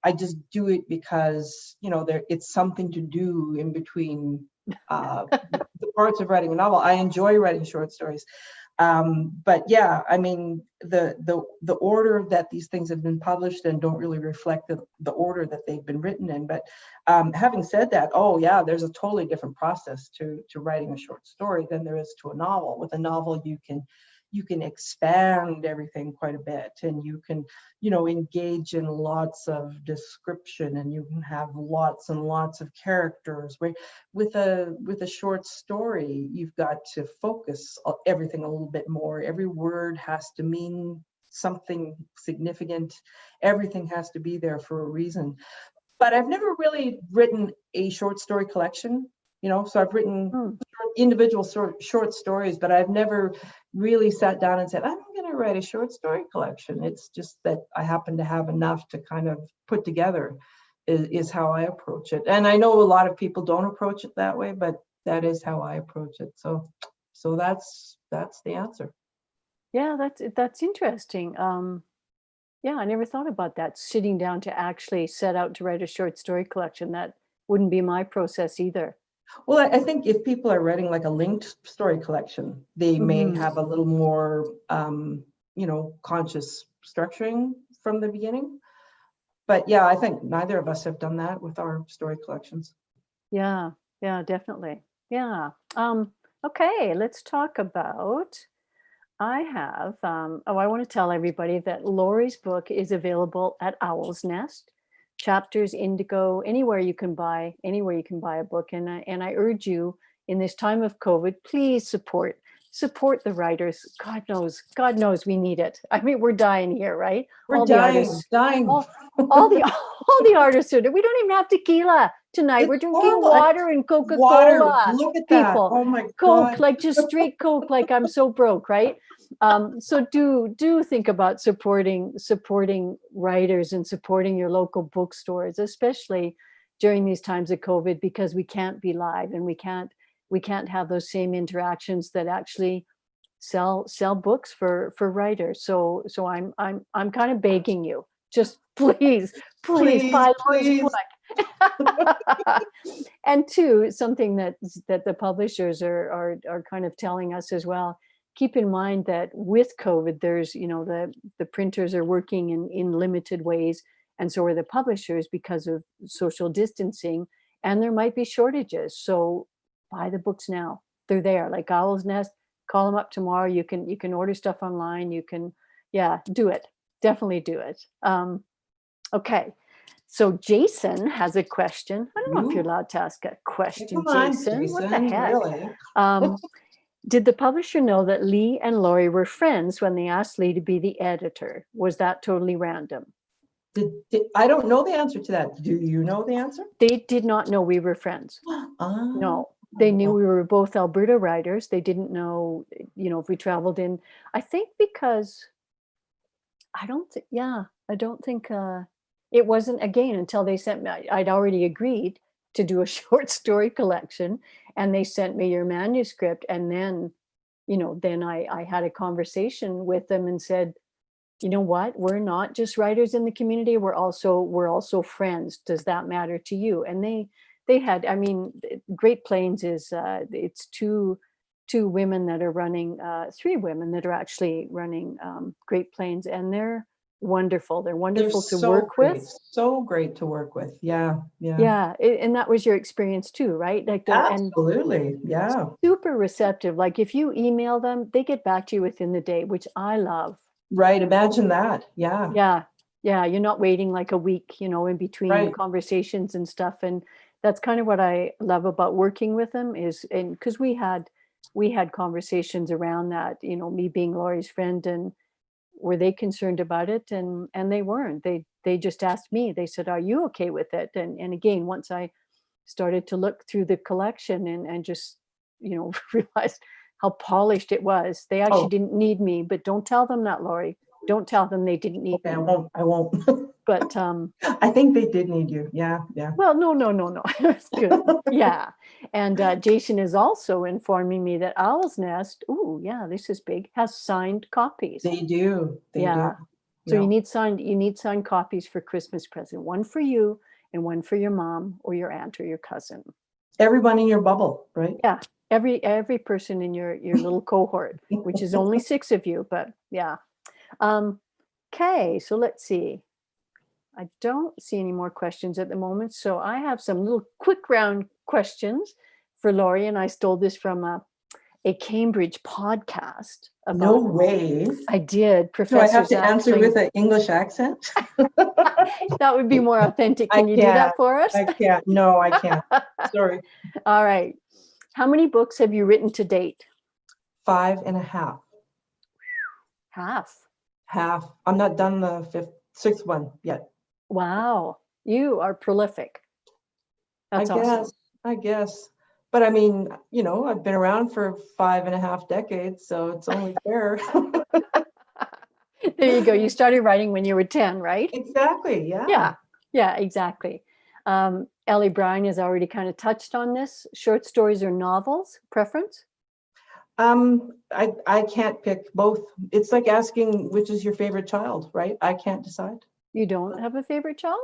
I just do it because, it's something to do in between the parts of writing a novel. I enjoy writing short stories. But yeah, I mean, the order that these things have been published and don't really reflect the order that they've been written in. But having said that, oh yeah, there's a totally different process to writing a short story than there is to a novel. With a novel, you can expand everything quite a bit, and you can, engage in lots of description, and you can have lots and lots of characters. With a short story, you've got to focus everything a little bit more. Every word has to mean something significant. Everything has to be there for a reason. But I've never really written a short story collection, so I've written individual short stories, but I've never really sat down and said, I'm going to write a short story collection. It's just that I happen to have enough to kind of put together is how I approach it. And I know a lot of people don't approach it that way, but that is how I approach it. So that's the answer. Yeah, that's interesting. Yeah, I never thought about that, sitting down to actually set out to write a short story collection. That wouldn't be my process either. Well, I think if people are writing like a linked story collection, they may have a little more, conscious structuring from the beginning. But yeah, I think neither of us have done that with our story collections. Yeah, yeah, definitely. Yeah. Okay, let's talk about. I have, I want to tell everybody that Laurie's book is available at Owl's Nest, Chapters, Indigo, anywhere you can buy a book. And I urge you in this time of COVID, please support the writers. God knows we need it. I mean, we're dying here, right? We're All the dying, artists, dying. all the all the artists are. We don't even have tequila tonight. It's We're drinking horrible. water and Water. Coca-Cola. Look at that. People, Oh my Coke, God. like just straight Coke, like I'm so broke, right? So do think about supporting writers and supporting your local bookstores, especially during these times of COVID, because we can't be live and we can't have those same interactions that actually sell books for writers. So I'm kind of begging you, just please Please, buy Laurie's please. book. And two, something that the publishers are kind of telling us as well. Keep in mind that with COVID, there's, the printers are working in limited ways, and so are the publishers because of social distancing, and there might be shortages. So buy the books now. They're there, like Owl's Nest. Call them up tomorrow. You can order stuff online. Yeah, do it. Definitely do it. Okay. So Jason has a question. I don't know if you're Ooh, allowed to ask a question, come on, Jason. What the Jason, heck? really? Did the publisher know that Lee and Laurie were friends when they asked Lee to be the editor? Was that totally random? I don't know the answer to that. Do you know the answer? They did not know we were friends. No, they knew we were both Alberta writers. They didn't know, if we traveled in. I think because I don't think it wasn't again until they sent me. I'd already agreed to do a short story collection, and they sent me your manuscript, and then I had a conversation with them and said, you know what, we're not just writers in the community, we're also friends. Does that matter to you? And they had, I mean, Great Plains is it's two women that are running, three women that are actually running Great Plains, and they're wonderful. They're They're wonderful to so work great, with. so great to work with. Yeah, yeah. Yeah, and that was your experience too, right? Like and Absolutely. Yeah. super receptive. Like if you email them, they get back to you within the day, which I love. Right. Imagine that. Yeah. Yeah. Yeah. You're not waiting like a week, in between Right. conversations and stuff. And that's kind of what I love about working with them and because we had conversations around that, me being Laurie's friend, and were they concerned about it? And they weren't. They just asked me. They said, "Are you okay with it?" And again, once I started to look through the collection and just, realized how polished it was. They actually Oh, didn't need me, but don't tell them that, Laurie. Don't tell them they didn't need okay. I me. won't. I won't. But I think they did need you. Yeah. Yeah. well, no. That's good. Yeah. And Jason is also informing me that Owl's Nest, ooh, yeah, this is big, has signed copies. They do. They do. Yeah. So Yeah. you need signed copies for Christmas present, one for you and one for your mom or your aunt or your cousin. Everyone in your bubble, right? Yeah. Every person in your little cohort, which is only 6 of you, but yeah. Okay, so let's see. I don't see any more questions at the moment. So I have some little quick round questions for Laurie, and I stole this from a Cambridge podcast No about. way. I did. Do I have Professors to answer actually. with an English accent? That would be more authentic. I Can you do can't. that for us? I can't. No, I can't. Sorry. All right. How many books have you written to date? 5.5. Half. Half. I'm not done the sixth one yet. Wow. You are prolific. That's awesome. I guess. But I mean, I've been around for 5.5 decades, so it's only fair. There you go. You started writing when you were 10, right? Exactly. Yeah. Yeah. Yeah, exactly. Ellie Bryan has already kind of touched on this. Short stories or novels, preference? I can't pick both. It's like asking which is your favorite child, right? I can't decide. You don't have a favorite child?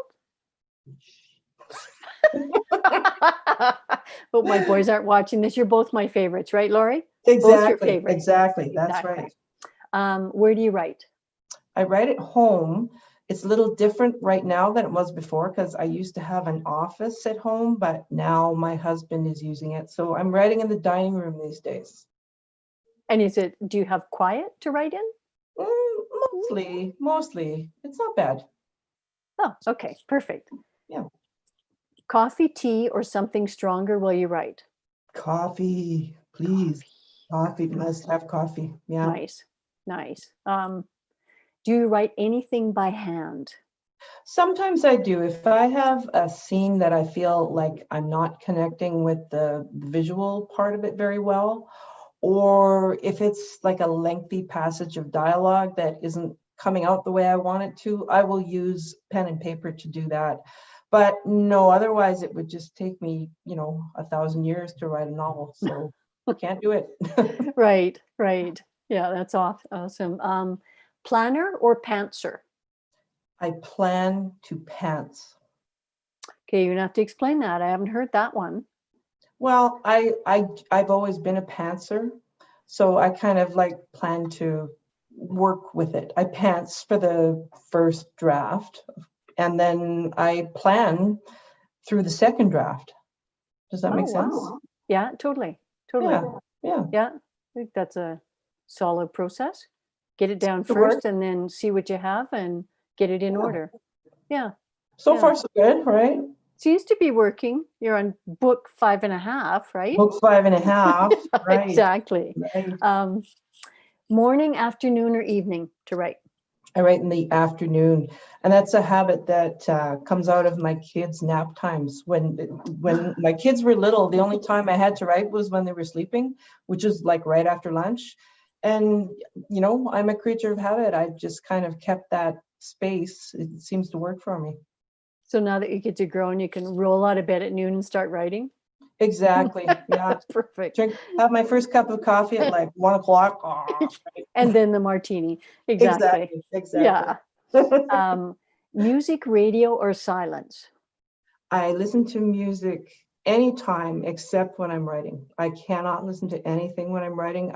But my boys aren't watching this. You're both my favorites, right, Laurie? Both your Exactly. favorites. Exactly. That's Exactly. right. Where do you write? I write at home It's a little different right now than it was before because I used to have an office at home, but now my husband is using it. So I'm writing in the dining room these days. And do you have quiet to write in? Mostly. It's not bad. Oh, okay, perfect. Yeah. Coffee, tea, or something stronger while you write? Coffee, please. Coffee, must have coffee. Yeah. Nice, nice. Do you write anything by hand? Sometimes I do. If I have a scene that I feel like I'm not connecting with the visual part of it very well, or if it's like a lengthy passage of dialogue that isn't coming out the way I want it to, I will use pen and paper to do that. But no, otherwise it would just take me, 1,000 years to write a novel. So I can't do it. Right. Yeah, that's awesome. Planner or pantser? I plan to pants. Okay, you're gonna have to explain that. I haven't heard that one. Well, I've always been a pantser, so I kind of like plan to work with it. I pants for the first draft, and then I plan through the second draft. Does that make sense? Wow. Yeah, totally. Yeah. I think that's a solid process. Get it down It first works. and then see what you have and get it in order. Yeah. So far, so good, right? Seems to be working. You're on book 5.5, right? Book 5.5, right? Exactly. Right. Morning, afternoon, or evening to write? I write in the afternoon, and that's a habit that comes out of my kids' nap times. When my kids were little, the only time I had to write was when they were sleeping, which is like right after lunch. And I'm a creature of habit. I've just kind of kept that space. It seems to work for me. So now that your kids are grown, you can roll out of bed at noon and start writing? Exactly. Yeah. Perfect. Have my first cup of coffee at like 1 o'clock. Oh, right. And then the martini. Exactly. Exactly. Yeah. Music, radio, or silence? I listen to music anytime except when I'm writing. I cannot listen to anything when I'm writing.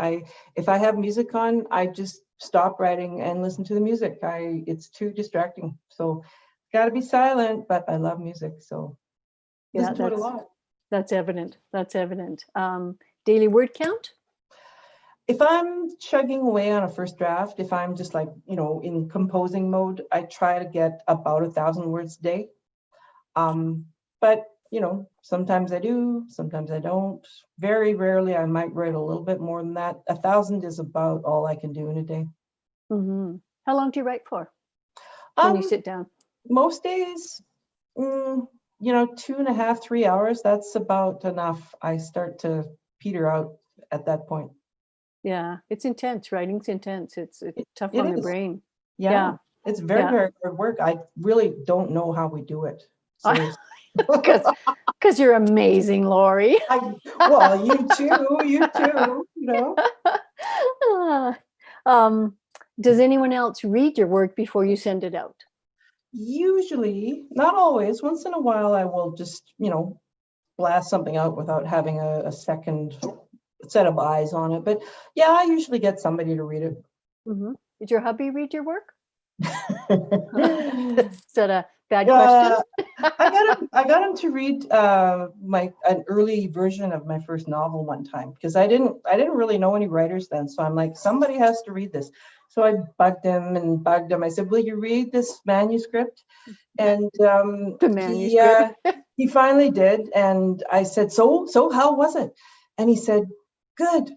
If I have music on, I just stop writing and listen to the music. It's too distracting. So got to be silent, but I love music. So listen to it a lot. That's evident. Daily word count? If I'm chugging away on a first draft, if I'm just like, in composing mode, I try to get about 1,000 words a day. But sometimes I do, sometimes I don't. Very rarely, I might write a little bit more than that. 1,000 is about all I can do in a day. Mm-hmm. How long do you write for when you sit down? Most days, 2.5, 3 hours. That's about enough. I start to peter out at that point. Yeah, it's intense. Writing's intense. It's tough on the brain. Yeah. It's very, very hard work. I really don't know how we do it. Seriously. Because you're amazing, Laurie. Well, you too, Does anyone else read your work before you send it out? Usually, not always. Once in a while, I will just, blast something out without having a second set of eyes on it. But yeah, I usually get somebody to read it. Mm-hmm. Did your hubby read your work? Is that a bad question? I got him to read an early version of my first novel one time because I didn't really know any writers then. So I'm like, somebody has to read this. So I bugged him. I said, "Will you read this manuscript?" And the manuscript. He finally did. And I said, "So how was it?" And he said, "Good."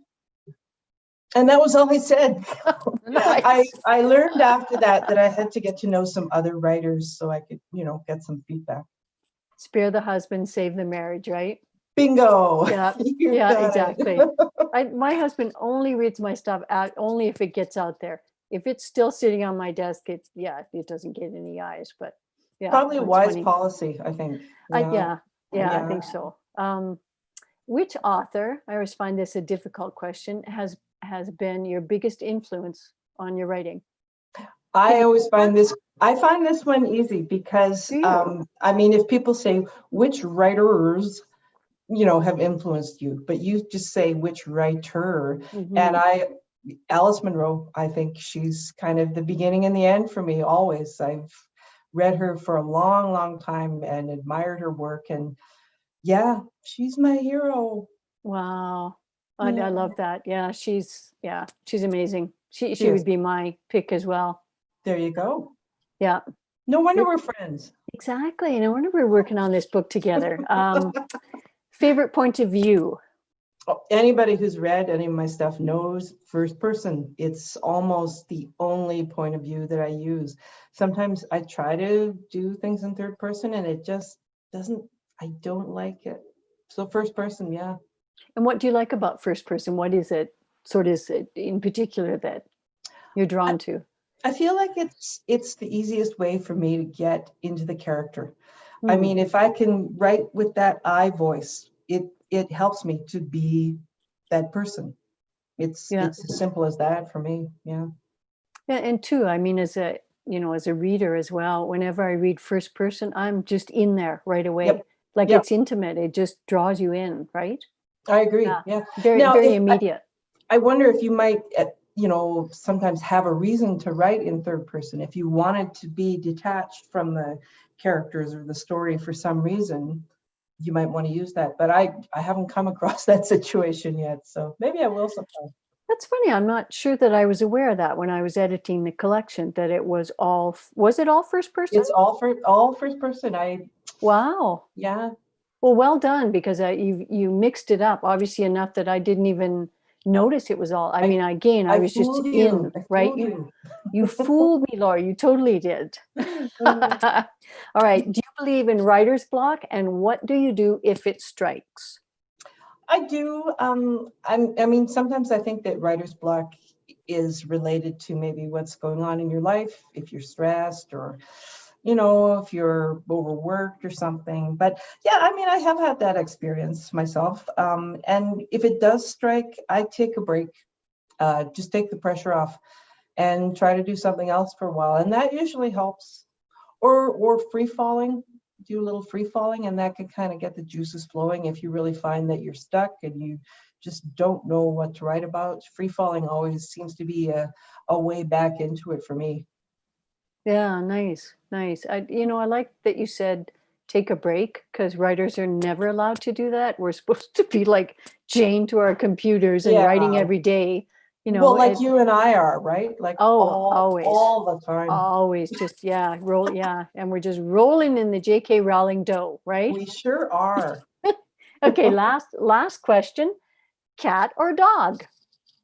And that was all he said. Nice. I learned after that I had to get to know some other writers so I could, get some feedback. Spare the husband, save the marriage, right? Bingo. Yeah, exactly. My husband only reads my stuff out only if it gets out there. If it's still sitting on my desk, it doesn't get any eyes. But yeah, probably a wise policy, I think. Yeah, I think so. Which author, I always find this a difficult question, has been your biggest influence on your writing? I find this one easy because if people say which writers have influenced you, but you just say which writer. Mm-hmm. And Alice Munro, I think she's kind of the beginning and the end for me always. read her for a long, long time and admired her work. And yeah, she's my hero. Wow. I Yeah, love that. Yeah, she's amazing. she She is. would be my pick as well. There you go. Yeah. No wonder Good. we're friends. Exactly. No wonder we're working on this book together. Favorite point of view? Anybody who's read any of my stuff knows first person. It's almost the only point of view that I use. Sometimes I try to do things in third person and it just doesn't, I don't like it. So first person, yeah. And what do you like about first person? What is it, in particular, that you're drawn to? I feel like it's the easiest way for me to get into the character. I Hmm. mean, if I can write with that I voice, it helps me to be that person. It's Yeah. as simple as that for me. Yeah. Yeah, and two, I mean, as a reader as well, whenever I read first person, I'm just in there right away. Yep. Like Yep. it's intimate. It just draws you in, right? I agree. Yeah. Yeah. Very, Now, very if immediate. I wonder if you might, sometimes have a reason to write in third person. If you wanted to be detached from the characters or the story for some reason, you might want to use that. But I haven't come across that situation yet. So maybe I will sometime. That's funny. I'm not sure that I was aware of that when I was editing the collection, that it was was it all first person? It's all first person. Wow. Yeah. Well done, because you mixed it up obviously enough that I didn't even notice it was all. I mean, again, I I was just fooled you. in, I right? fooled you. You fooled me, Laurie. You totally did. All right. Do you believe in writer's block, and what do you do if it strikes? I do. I mean, sometimes I think that writer's block is related to maybe what's going on in your life, if you're stressed or, if you're overworked or something. But yeah, I mean, I have had that experience myself. And if it does strike, I take a break, just take the pressure off and try to do something else for a while. And that usually helps. Or free falling, do a little free falling, and that can kind of get the juices flowing. If you really find that you're stuck and you just don't know what to write about, free falling always seems to be a way back into it for me. Yeah, nice, nice. I like that you said take a break, because writers are never allowed to do that. We're supposed to be like chained to our computers and writing Yeah. every day. Well, like It. you and I are, right? Like Oh, always, all the time. always, just roll, and we're just rolling in the J.K. Rowling dough, right? We sure are. Okay, last question: cat or dog?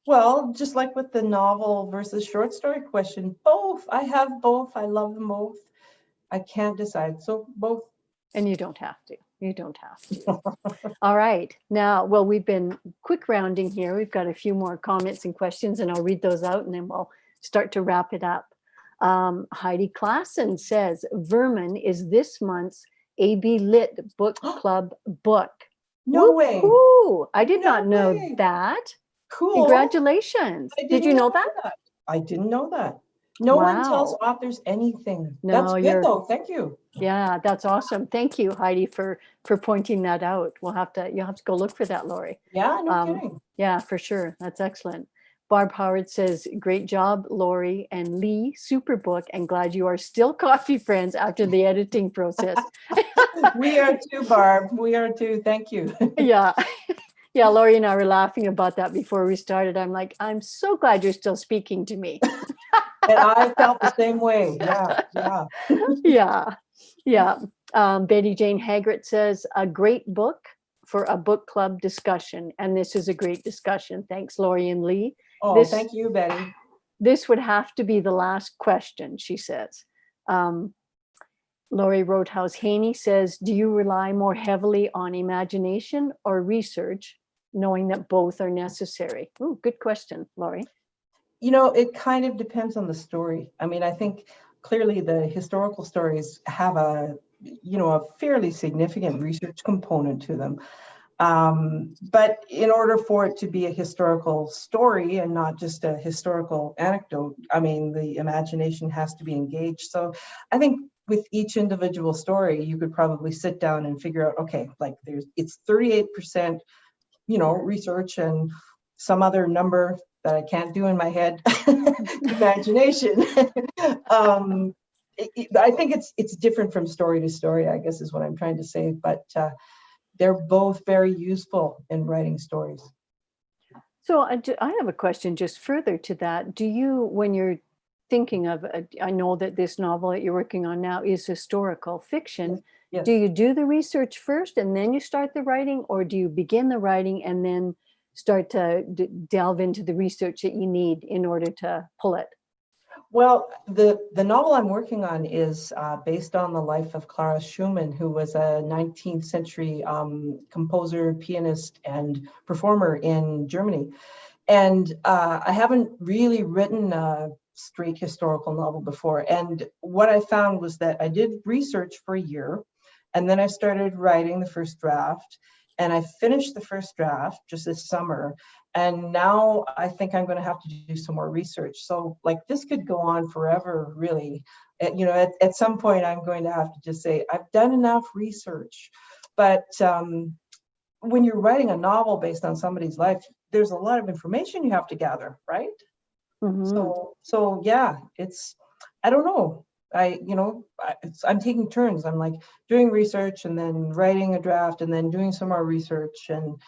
Well, just like with the novel versus short story question, both. I have both. I love them both. I can't decide. So both. And you don't have to. You don't have to. All right. Now, well, we've been quick rounding here. We've got a few more comments and questions, and I'll read those out and then we'll start to wrap it up. Heidi Klassen says, Vermin is this month's AB Lit Book Club book. No Whoop, way. whoo. I did No not know way. that. Cool. Congratulations. Did you know that? I didn't know that. No one tells Wow. authors anything. No, That's good though. Thank you. Yeah, that's awesome. Thank you, Heidi, for pointing that out. You'll have to go look for that, Laurie. Yeah, no kidding. Yeah, for sure. That's excellent. Barb Howard says, great job, Laurie and Lee. Super book, and glad you are still coffee friends after the editing process. We are too, Barb. We are too. Thank you. Yeah. Yeah, Laurie and I were laughing about that before we started. I'm like, I'm so glad you're still speaking to me. And I felt the same way. Yeah, yeah. Yeah, yeah. Betty Jane Haggart says, a great book for a book club discussion. And this is a great discussion. Thanks, Laurie and Lee. Oh, thank you, Betty. This would have to be the last question, she says. Laurie Roadhouse Haney says, do you rely more heavily on imagination or research, knowing that both are necessary? Ooh, good question, Laurie. It kind of depends on the story. I mean, I think clearly the historical stories have a fairly significant research component to them. But in order for it to be a historical story and not just a historical anecdote, I mean, the imagination has to be engaged. So I think with each individual story, you could probably sit down and figure out, okay, like it's 38%, research and some other number that I can't do in my head, imagination. I think it's different from story to story, I guess is what I'm trying to say. But they're both very useful in writing stories. So I have a question just further to that. Do you, when you're thinking of, I know that this novel that you're working on now is historical fiction. Yes. Do you do the research first and then you start the writing, or do you begin the writing and then start to delve into the research that you need in order to pull it? Well, the novel I'm working on is based on the life of Clara Schumann, who was a 19th century composer, pianist, and performer in Germany. And I haven't really written a straight historical novel before. And what I found was that I did research for a year, and then I started writing the first draft. And I finished the first draft just this summer. And now I think I'm going to have to do some more research. So, like, this could go on forever, really. At some point, I'm going to have to just say, I've done enough research. But when you're writing a novel based on somebody's life, there's a lot of information you have to gather, right? Mm-hmm. So yeah, I don't know. I'm taking turns. I'm like doing research and then writing a draft and then doing some more research and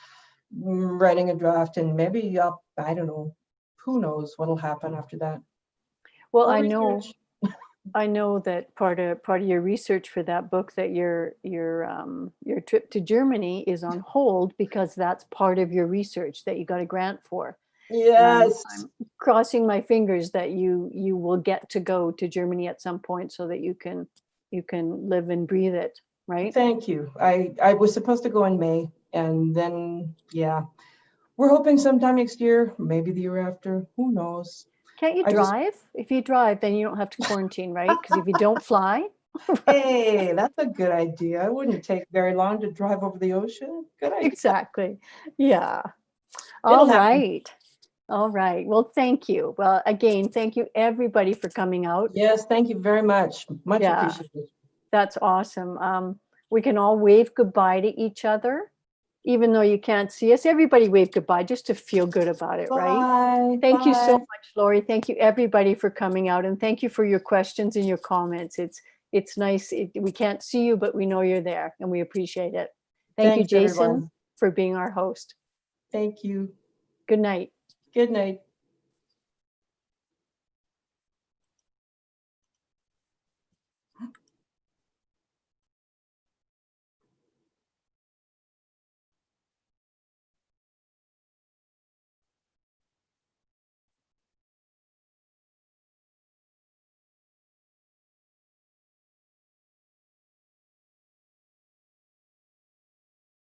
writing a draft, and maybe I don't know, who knows what'll happen after that. Well, More I research. know I know that part of your research for that book, that your trip to Germany is on hold because that's part of your research that you got a grant for. And Yes. I'm crossing my fingers that you will get to go to Germany at some point so that you can live and breathe it, right? Thank you. I was supposed to go in May, and then yeah, we're hoping sometime next year, maybe the year after. Who knows? Can't you I just drive? If you drive, then you don't have to quarantine, right? Because if you don't fly, Hey, that's a good idea. It wouldn't take very long to drive over the ocean. Good idea. exactly. Yeah. It'll All happen. right. All right. Well, thank you. Well, again, thank you everybody for coming out. Yes, thank you very much. Much Yeah, appreciated. that's awesome. We can all wave goodbye to each other, even though you can't see us. Everybody wave goodbye just to feel good about it, right? Bye. Thank you so Bye. much, Laurie. Thank you everybody for coming out, and thank you for your questions and your comments. It's nice. We can't see you, but we know you're there, and we appreciate it. Thank you, Thanks, Jason, everyone. for being our host. Thank you. Good night. Good night.